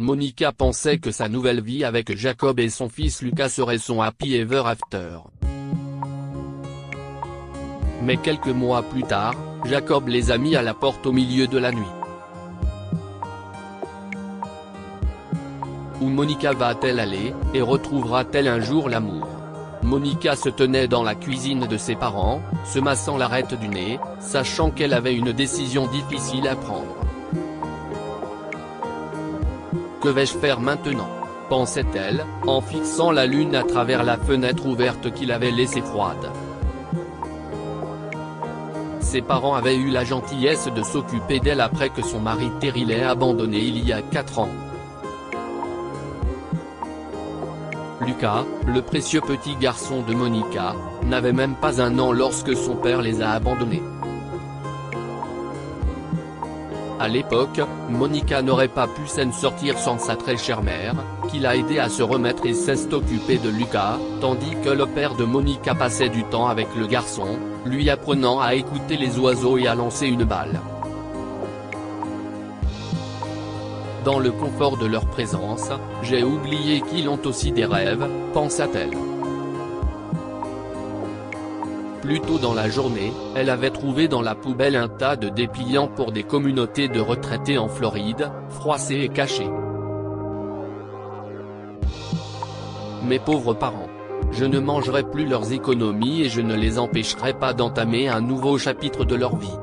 Monica pensait que sa nouvelle vie avec Jacob et son fils Lucas serait son happy ever after. Mais quelques mois plus tard, Jacob les a mis à la porte au milieu de la nuit. Où Monica va-t-elle aller, et retrouvera-t-elle un jour l'amour? Monica se tenait dans la cuisine de ses parents, se massant l'arête du nez, sachant qu'elle avait une décision difficile à prendre. Que vais-je faire maintenant? Pensait-elle, en fixant la lune à travers la fenêtre ouverte qu'il avait laissée froide. Ses parents avaient eu la gentillesse de s'occuper d'elle après que son mari Terry l'ait abandonnée il y a 4 ans. Lucas, le précieux petit garçon de Monica, n'avait même pas 1 an lorsque son père les a abandonnés. À l'époque, Monica n'aurait pas pu s'en sortir sans sa très chère mère, qui l'a aidé à se remettre et s'est occupée de Lucas, tandis que le père de Monica passait du temps avec le garçon, lui apprenant à écouter les oiseaux et à lancer une balle. Dans le confort de leur présence, j'ai oublié qu'ils ont aussi des rêves, pensa-t-elle. Plus tôt dans la journée, elle avait trouvé dans la poubelle un tas de dépliants pour des communautés de retraités en Floride, froissés et cachés. Mes pauvres parents. Je ne mangerai plus leurs économies et je ne les empêcherai pas d'entamer un nouveau chapitre de leur vie.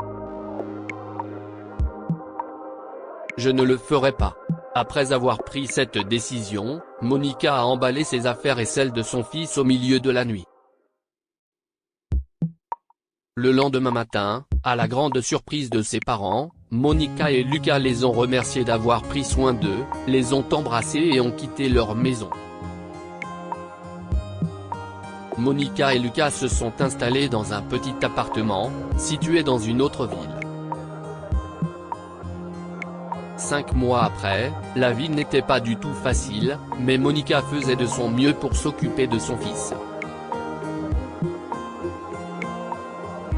Je ne le ferai pas. Après avoir pris cette décision, Monica a emballé ses affaires et celles de son fils au milieu de la nuit. Le lendemain matin, à la grande surprise de ses parents, Monica et Lucas les ont remerciés d'avoir pris soin d'eux, les ont embrassés et ont quitté leur maison. Monica et Lucas se sont installés dans un petit appartement, situé dans une autre ville. 5 mois après, la vie n'était pas du tout facile, mais Monica faisait de son mieux pour s'occuper de son fils.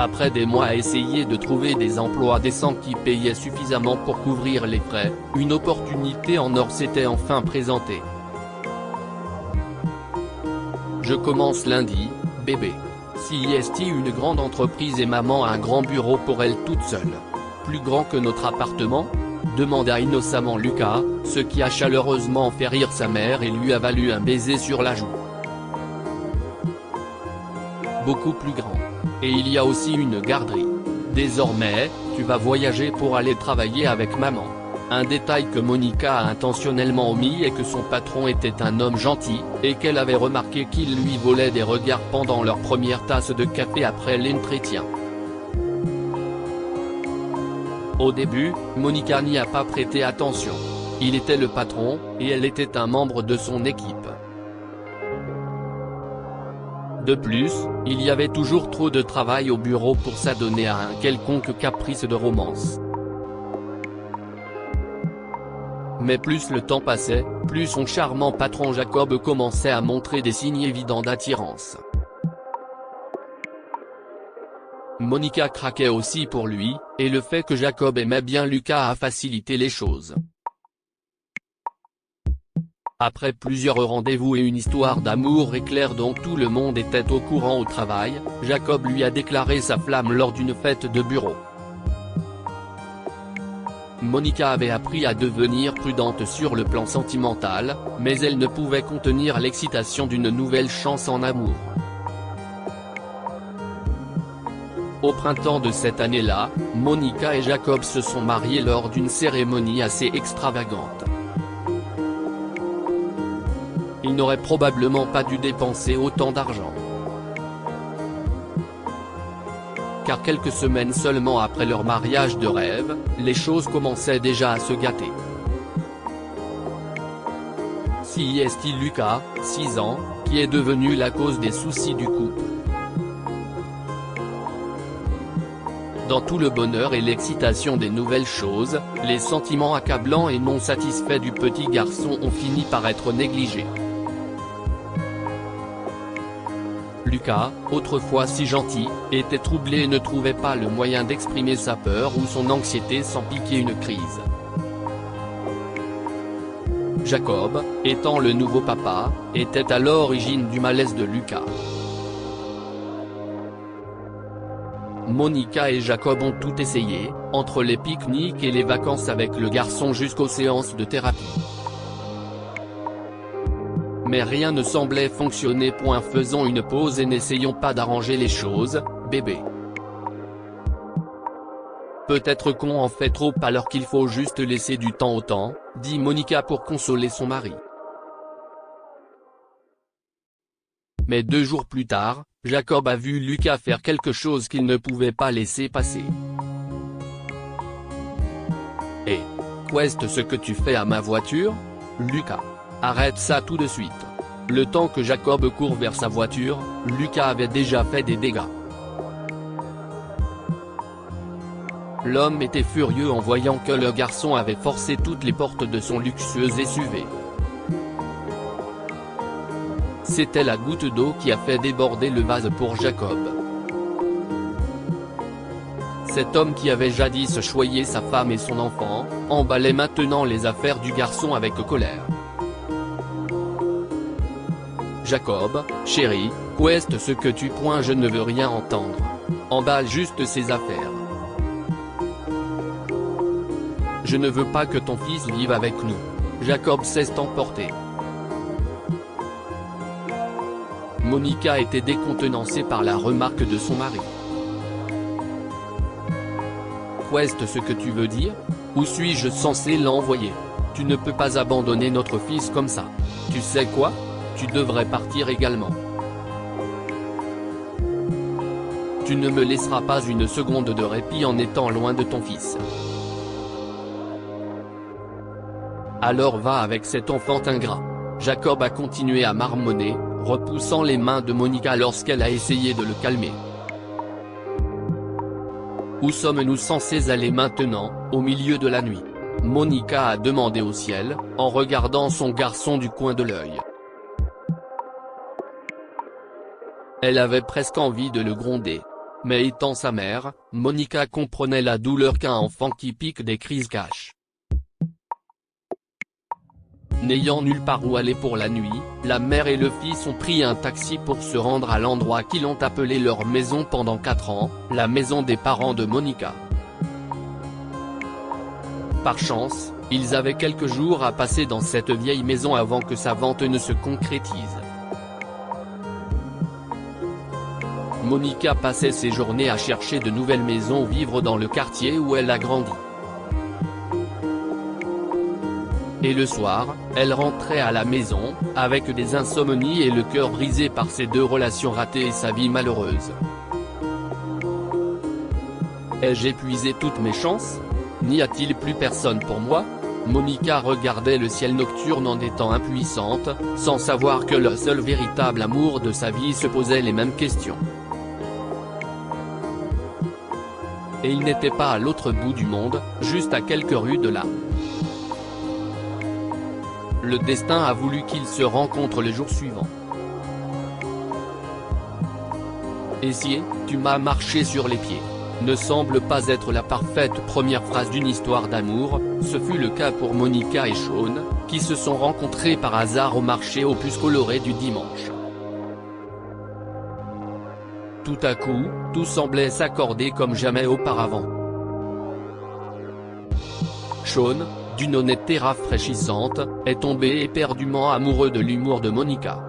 Après des mois à essayer de trouver des emplois décents qui payaient suffisamment pour couvrir les frais, une opportunité en or s'était enfin présentée. Je commence lundi, bébé. CIST une grande entreprise et maman a un grand bureau pour elle toute seule. Plus grand que notre appartement ? Demanda innocemment Lucas, ce qui a chaleureusement fait rire sa mère et lui a valu un baiser sur la joue. Beaucoup plus grand. Et il y a aussi une garderie. Désormais, tu vas voyager pour aller travailler avec maman. Un détail que Monica a intentionnellement omis est que son patron était un homme gentil, et qu'elle avait remarqué qu'il lui volait des regards pendant leur première tasse de café après l'entretien. Au début, Monica n'y a pas prêté attention. Il était le patron, et elle était un membre de son équipe. De plus, il y avait toujours trop de travail au bureau pour s'adonner à un quelconque caprice de romance. Mais plus le temps passait, plus son charmant patron Jacob commençait à montrer des signes évidents d'attirance. Monica craquait aussi pour lui, et le fait que Jacob aimait bien Lucas a facilité les choses. Après plusieurs rendez-vous et une histoire d'amour éclair dont tout le monde était au courant au travail, Jacob lui a déclaré sa flamme lors d'une fête de bureau. Monica avait appris à devenir prudente sur le plan sentimental, mais elle ne pouvait contenir l'excitation d'une nouvelle chance en amour. Au printemps de cette année-là, Monica et Jacob se sont mariés lors d'une cérémonie assez extravagante. Ils n'auraient probablement pas dû dépenser autant d'argent. Car quelques semaines seulement après leur mariage de rêve, les choses commençaient déjà à se gâter. CIST Lucas, 6 ans, qui est devenu la cause des soucis du couple. Dans tout le bonheur et l'excitation des nouvelles choses, les sentiments accablants et non satisfaits du petit garçon ont fini par être négligés. Lucas, autrefois si gentil, était troublé et ne trouvait pas le moyen d'exprimer sa peur ou son anxiété sans piquer une crise. Jacob, étant le nouveau papa, était à l'origine du malaise de Lucas. Monica et Jacob ont tout essayé, entre les pique-niques et les vacances avec le garçon jusqu'aux séances de thérapie. Mais rien ne semblait fonctionner. Faisons une pause et n'essayons pas d'arranger les choses, bébé. Peut-être qu'on en fait trop alors qu'il faut juste laisser du temps au temps, dit Monica pour consoler son mari. Mais 2 jours plus tard, Jacob a vu Lucas faire quelque chose qu'il ne pouvait pas laisser passer. « Hé, qu'est-ce que tu fais à ma voiture, Lucas ? Arrête ça tout de suite !» Le temps que Jacob court vers sa voiture, Lucas avait déjà fait des dégâts. L'homme était furieux en voyant que le garçon avait forcé toutes les portes de son luxueux SUV. C'était la goutte d'eau qui a fait déborder le vase pour Jacob. Cet homme qui avait jadis choyé sa femme et son enfant, emballait maintenant les affaires du garçon avec colère. Jacob, chérie, qu'est-ce que tu pointes? Je ne veux rien entendre. Emballe juste ses affaires. Je ne veux pas que ton fils vive avec nous. Jacob s'est emporté. Monica était décontenancée par la remarque de son mari. Qu'est-ce que tu veux dire? Où suis-je censé l'envoyer? Tu ne peux pas abandonner notre fils comme ça. Tu sais quoi? Tu devrais partir également. Tu ne me laisseras pas une seconde de répit en étant loin de ton fils. Alors va avec cet enfant ingrat. Jacob a continué à marmonner, repoussant les mains de Monica lorsqu'elle a essayé de le calmer. Où sommes-nous censés aller maintenant, au milieu de la nuit? Monica a demandé au ciel, en regardant son garçon du coin de l'œil. Elle avait presque envie de le gronder. Mais étant sa mère, Monica comprenait la douleur qu'un enfant qui pique des crises cache. N'ayant nulle part où aller pour la nuit, la mère et le fils ont pris un taxi pour se rendre à l'endroit qu'ils ont appelé leur maison pendant 4 ans, la maison des parents de Monica. Par chance, ils avaient quelques jours à passer dans cette vieille maison avant que sa vente ne se concrétise. Monica passait ses journées à chercher de nouvelles maisons où vivre dans le quartier où elle a grandi. Et le soir, elle rentrait à la maison, avec des insomnies et le cœur brisé par ses 2 relations ratées et sa vie malheureuse. Ai-je épuisé toutes mes chances? N'y a-t-il plus personne pour moi? Monica regardait le ciel nocturne en étant impuissante, sans savoir que le seul véritable amour de sa vie se posait les mêmes questions. Et il n'était pas à l'autre bout du monde, juste à quelques rues de là. Le destin a voulu qu'ils se rencontrent le jour suivant. Essier, tu m'as marché sur les pieds. Ne semble pas être la parfaite première phrase d'une histoire d'amour, ce fut le cas pour Monica et Sean, qui se sont rencontrés par hasard au marché aux puces colorées du dimanche. Tout à coup, tout semblait s'accorder comme jamais auparavant. Sean, d'une honnêteté rafraîchissante, est tombé éperdument amoureux de l'humour de Monica.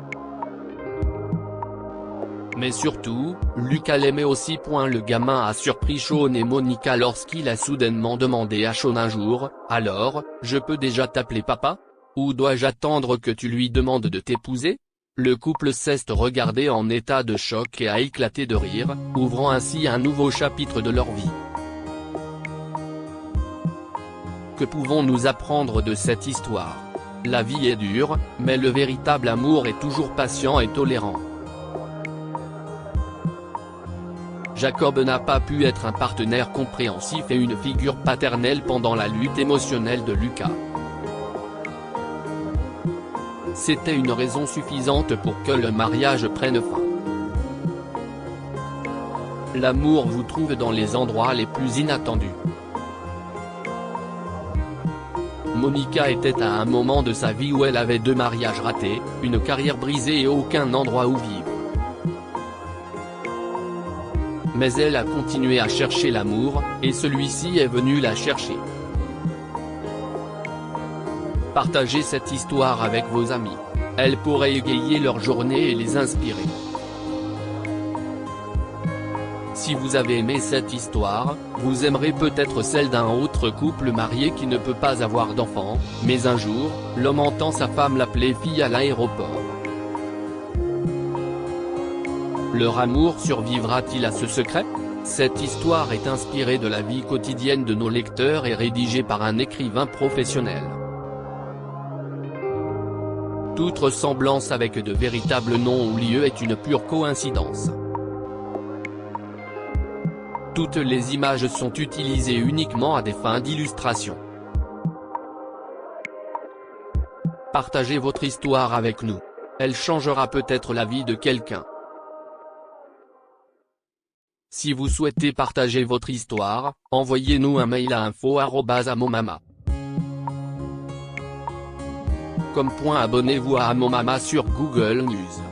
Mais surtout, Lucas l'aimait aussi. Le gamin a surpris Sean et Monica lorsqu'il a soudainement demandé à Sean un jour, « Alors, je peux déjà t'appeler papa? Ou dois-je attendre que tu lui demandes de t'épouser ?» Le couple s'est regardé en état de choc et a éclaté de rire, ouvrant ainsi un nouveau chapitre de leur vie. Que pouvons-nous apprendre de cette histoire? La vie est dure, mais le véritable amour est toujours patient et tolérant. Jacob n'a pas pu être un partenaire compréhensif et une figure paternelle pendant la lutte émotionnelle de Lucas. C'était une raison suffisante pour que le mariage prenne fin. L'amour vous trouve dans les endroits les plus inattendus. Monica était à un moment de sa vie où elle avait 2 mariages ratés, une carrière brisée et aucun endroit où vivre. Mais elle a continué à chercher l'amour, et celui-ci est venu la chercher. Partagez cette histoire avec vos amis. Elle pourrait égayer leur journée et les inspirer. Si vous avez aimé cette histoire, vous aimerez peut-être celle d'un autre couple marié qui ne peut pas avoir d'enfant, mais un jour, l'homme entend sa femme l'appeler fille à l'aéroport. Leur amour survivra-t-il à ce secret? Cette histoire est inspirée de la vie quotidienne de nos lecteurs et rédigée par un écrivain professionnel. Toute ressemblance avec de véritables noms ou lieux est une pure coïncidence. Toutes les images sont utilisées uniquement à des fins d'illustration. Partagez votre histoire avec nous. Elle changera peut-être la vie de quelqu'un. Si vous souhaitez partager votre histoire, envoyez-nous un mail à info@amomama.com. Abonnez-vous à Amomama sur Google News.